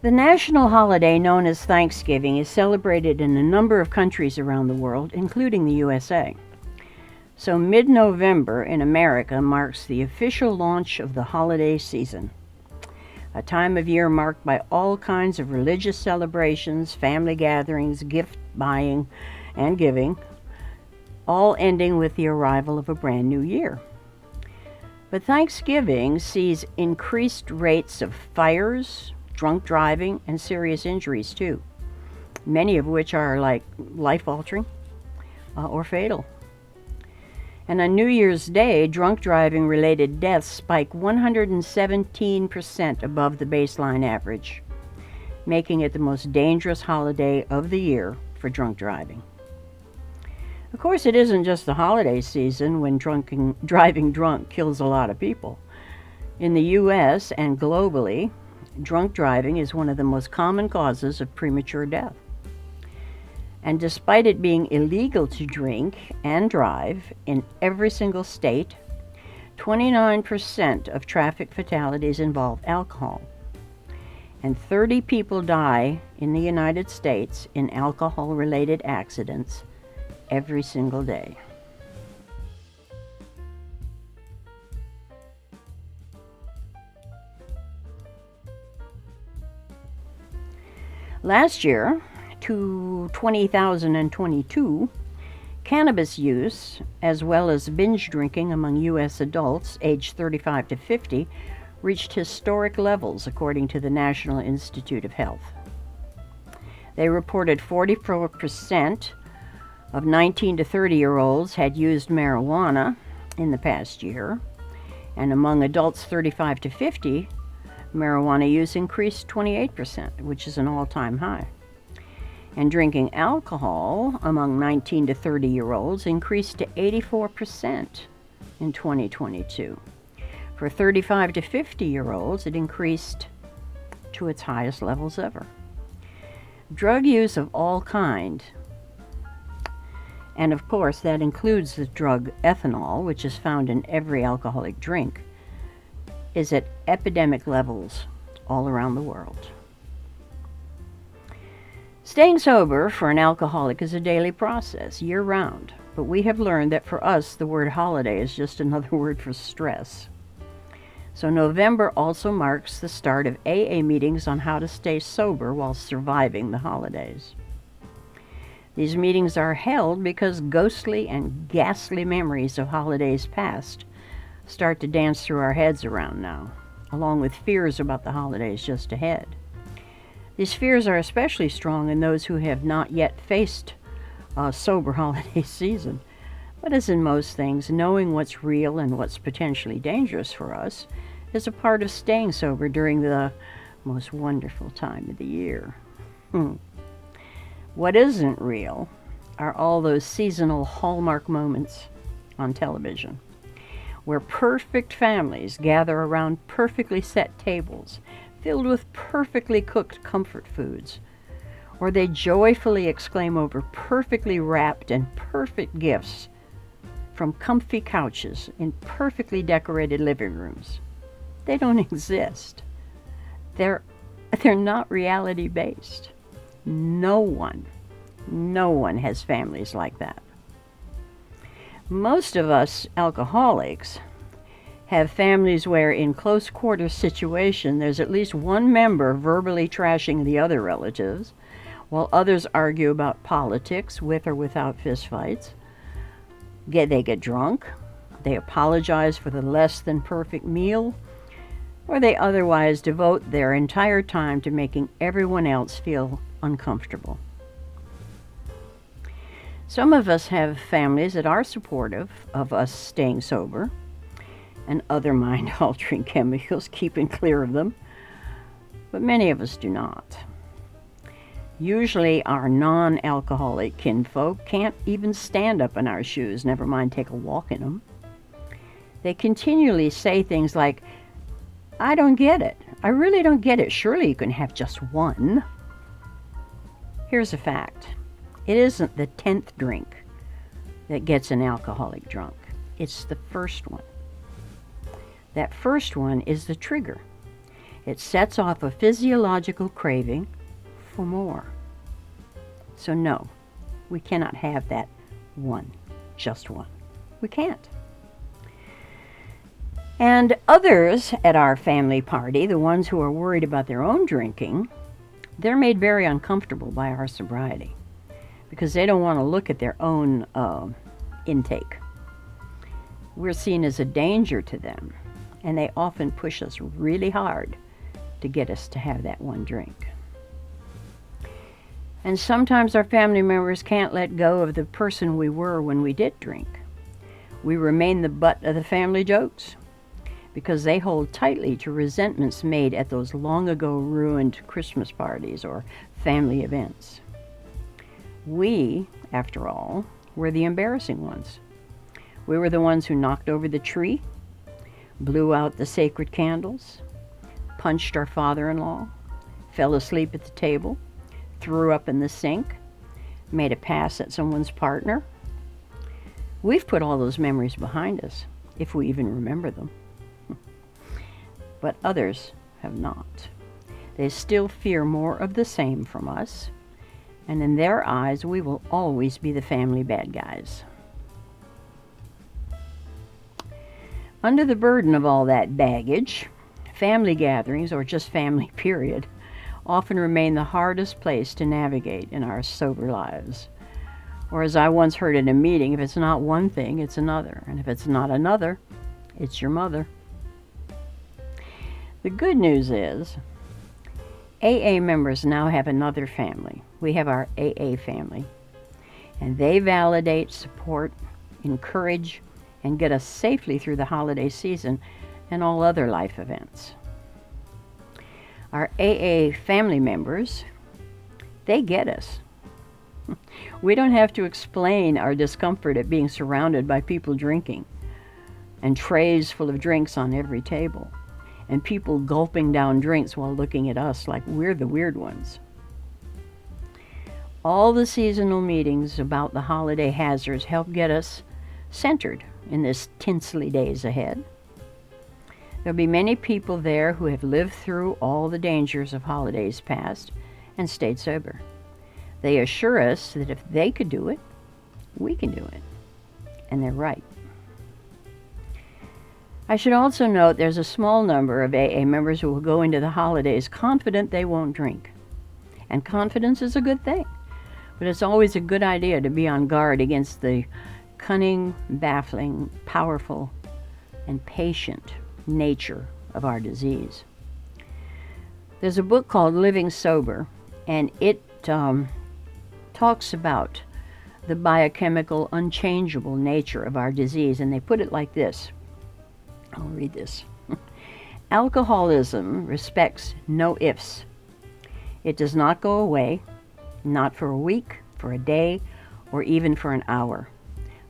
The national holiday known as Thanksgiving is celebrated in a number of countries around the world, including the USA. So mid-November in America marks the official launch of the holiday season, a time of year marked by all kinds of religious celebrations, family gatherings, gift buying and giving, all ending with the arrival of a brand new year. But Thanksgiving sees increased rates of fires, drunk driving, and serious injuries too, many of which are like life-altering or fatal. And on New Year's Day, drunk driving related deaths spike 117% above the baseline average, making it the most dangerous holiday of the year for drunk driving. Of course, it isn't just the holiday season when driving drunk kills a lot of people. In the US and globally, drunk driving is one of the most common causes of premature death. And despite it being illegal to drink and drive in every single state, 29% of traffic fatalities involve alcohol. And 30 people die in the United States in alcohol-related accidents every single day. Last year, to 2022, cannabis use, as well as binge drinking among U.S. adults aged 35 to 50, reached historic levels, according to the National Institute of Health. They reported 44% of 19 to 30-year-olds had used marijuana in the past year, and among adults 35 to 50, marijuana use increased 28%, which is an all-time high. And drinking alcohol among 19 to 30-year-olds increased to 84% in 2022. For 35 to 50-year-olds, it increased to its highest levels ever. Drug use of all kind, and of course that includes the drug ethanol, which is found in every alcoholic drink, is at epidemic levels all around the world. Staying sober for an alcoholic is a daily process, year-round, but we have learned that for us the word holiday is just another word for stress. So November also marks the start of AA meetings on how to stay sober while surviving the holidays. These meetings are held because ghostly and ghastly memories of holidays past start to dance through our heads around now, along with fears about the holidays just ahead. These fears are especially strong in those who have not yet faced a sober holiday season. But as in most things, knowing what's real and what's potentially dangerous for us is a part of staying sober during the most wonderful time of the year. What isn't real are all those seasonal hallmark moments on television, where perfect families gather around perfectly set tables filled with perfectly cooked comfort foods, or they joyfully exclaim over perfectly wrapped and perfect gifts from comfy couches in perfectly decorated living rooms. They don't exist. They're not reality-based. No one has families like that. Most of us alcoholics have families where in close quarters situation there's at least one member verbally trashing the other relatives, while others argue about politics with or without fistfights. They get drunk, they apologize for the less than perfect meal, or they otherwise devote their entire time to making everyone else feel uncomfortable. Some of us have families that are supportive of us staying sober and other mind-altering chemicals, keeping clear of them, but many of us do not. Usually our non-alcoholic kinfolk can't even stand up in our shoes, never mind take a walk in them. They continually say things like, "I don't get it. I really don't get it. Surely you can have just one." Here's a fact. It isn't the 10th drink that gets an alcoholic drunk. It's the first one. That first one is the trigger. It sets off a physiological craving for more. So no, we cannot have that one, just one. We can't. And others at our family party, the ones who are worried about their own drinking, they're made very uncomfortable by our sobriety because they don't want to look at their own intake. We're seen as a danger to them, and they often push us really hard to get us to have that one drink. And sometimes our family members can't let go of the person we were when we did drink. We remain the butt of the family jokes because they hold tightly to resentments made at those long ago ruined Christmas parties or family events. We, after all, were the embarrassing ones. We were the ones who knocked over the tree, blew out the sacred candles, punched our father-in-law, fell asleep at the table, threw up in the sink, made a pass at someone's partner. We've put all those memories behind us, if we even remember them. But others have not. They still fear more of the same from us, and in their eyes, we will always be the family bad guys. Under the burden of all that baggage, family gatherings, or just family period, often remain the hardest place to navigate in our sober lives. Or as I once heard in a meeting, if it's not one thing, it's another. And if it's not another, it's your mother. The good news is, AA members now have another family. We have our AA family. And they validate, support, encourage, and get us safely through the holiday season and all other life events. Our AA family members, they get us. We don't have to explain our discomfort at being surrounded by people drinking and trays full of drinks on every table and people gulping down drinks while looking at us like we're the weird ones. All the seasonal meetings about the holiday hazards help get us centered in this tinselly days ahead. There'll be many people there who have lived through all the dangers of holidays past and stayed sober. They assure us that if they could do it, we can do it. And they're right. I should also note there's a small number of AA members who will go into the holidays confident they won't drink. And confidence is a good thing, but it's always a good idea to be on guard against the cunning, baffling, powerful, and patient nature of our disease. There's a book called Living Sober, and it talks about the biochemical, unchangeable nature of our disease, and they put it like this. I'll read this. Alcoholism respects no ifs. It does not go away, not for a week, for a day, or even for an hour,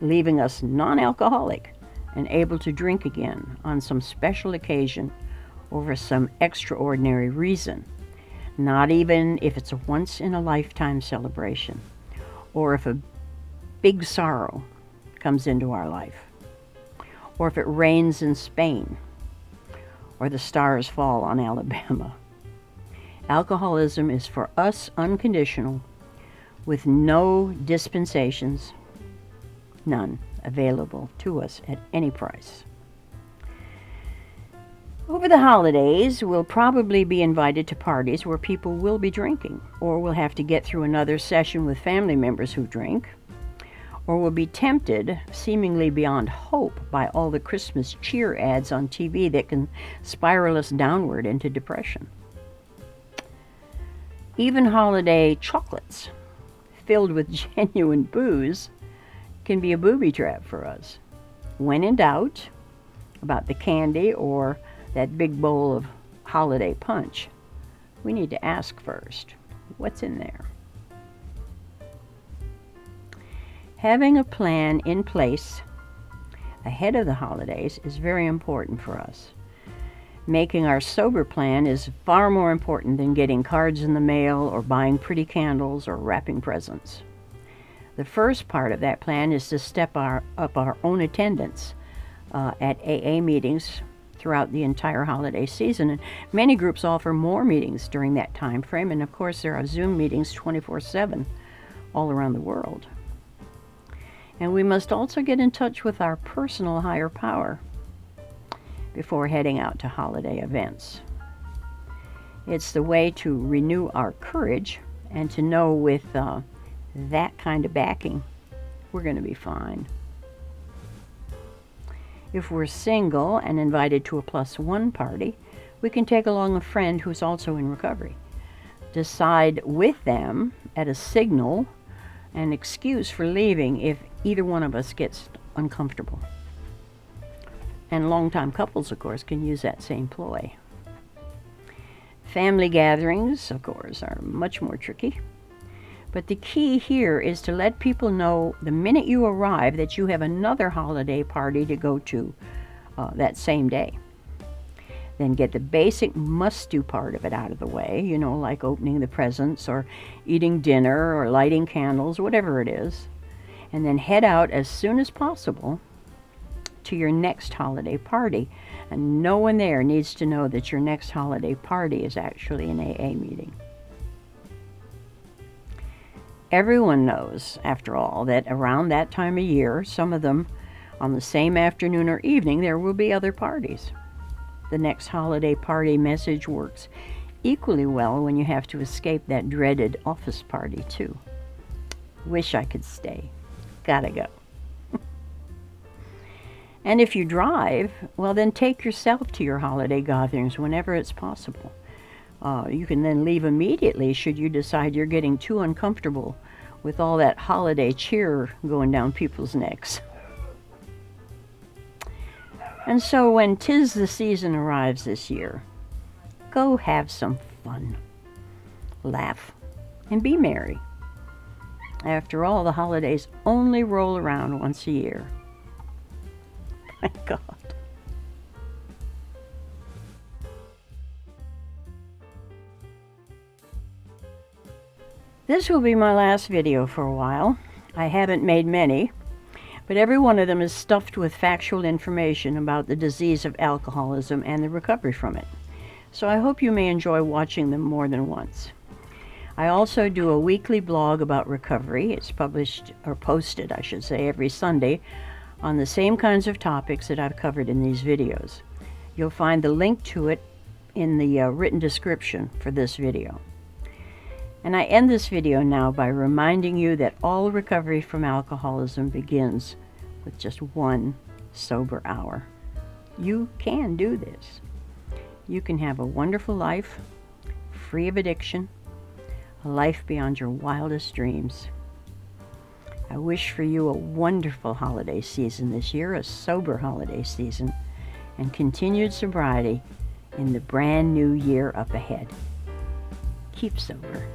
leaving us non-alcoholic and able to drink again on some special occasion or for some extraordinary reason, not even if it's a once-in-a-lifetime celebration or if a big sorrow comes into our life, or if it rains in Spain or the stars fall on Alabama. Alcoholism is for us unconditional, with no dispensations, none available to us at any price. Over the holidays, we'll probably be invited to parties where people will be drinking, or we'll have to get through another session with family members who drink, or we'll be tempted, seemingly beyond hope, by all the Christmas cheer ads on TV that can spiral us downward into depression. Even holiday chocolates filled with genuine booze can be a booby trap for us. When in doubt about the candy or that big bowl of holiday punch, we need to ask first, what's in there? Having a plan in place ahead of the holidays is very important for us. Making our sober plan is far more important than getting cards in the mail or buying pretty candles or wrapping presents. The first part of that plan is to step up our own attendance at AA meetings throughout the entire holiday season, and many groups offer more meetings during that time frame, and of course there are Zoom meetings 24/7 all around the world. And we must also get in touch with our personal higher power before heading out to holiday events. It's the way to renew our courage and to know with that kind of backing, we're going to be fine. If we're single and invited to a +1 party, we can take along a friend who's also in recovery. Decide with them at a signal an excuse for leaving if either one of us gets uncomfortable. And longtime couples, of course, can use that same ploy. Family gatherings, of course, are much more tricky. But the key here is to let people know the minute you arrive that you have another holiday party to go to that same day. Then get the basic must-do part of it out of the way, you know, like opening the presents or eating dinner or lighting candles, whatever it is. And then head out as soon as possible to your next holiday party. And no one there needs to know that your next holiday party is actually an AA meeting. Everyone knows, after all, that around that time of year, some of them on the same afternoon or evening, there will be other parties. The next holiday party message works equally well when you have to escape that dreaded office party, too. Wish I could stay. Gotta go. And if you drive, well, then take yourself to your holiday gatherings whenever it's possible. You can then leave immediately should you decide you're getting too uncomfortable with all that holiday cheer going down people's necks. And so when 'tis the season arrives this year, go have some fun, laugh, and be merry. After all, the holidays only roll around once a year. My God. This will be my last video for a while. I haven't made many, but every one of them is stuffed with factual information about the disease of alcoholism and the recovery from it. So I hope you may enjoy watching them more than once. I also do a weekly blog about recovery. It's published, or posted, I should say, every Sunday on the same kinds of topics that I've covered in these videos. You'll find the link to it in the written description for this video. And I end this video now by reminding you that all recovery from alcoholism begins with just one sober hour. You can do this. You can have a wonderful life, free of addiction, a life beyond your wildest dreams. I wish for you a wonderful holiday season this year, a sober holiday season, and continued sobriety in the brand new year up ahead. Keep sober.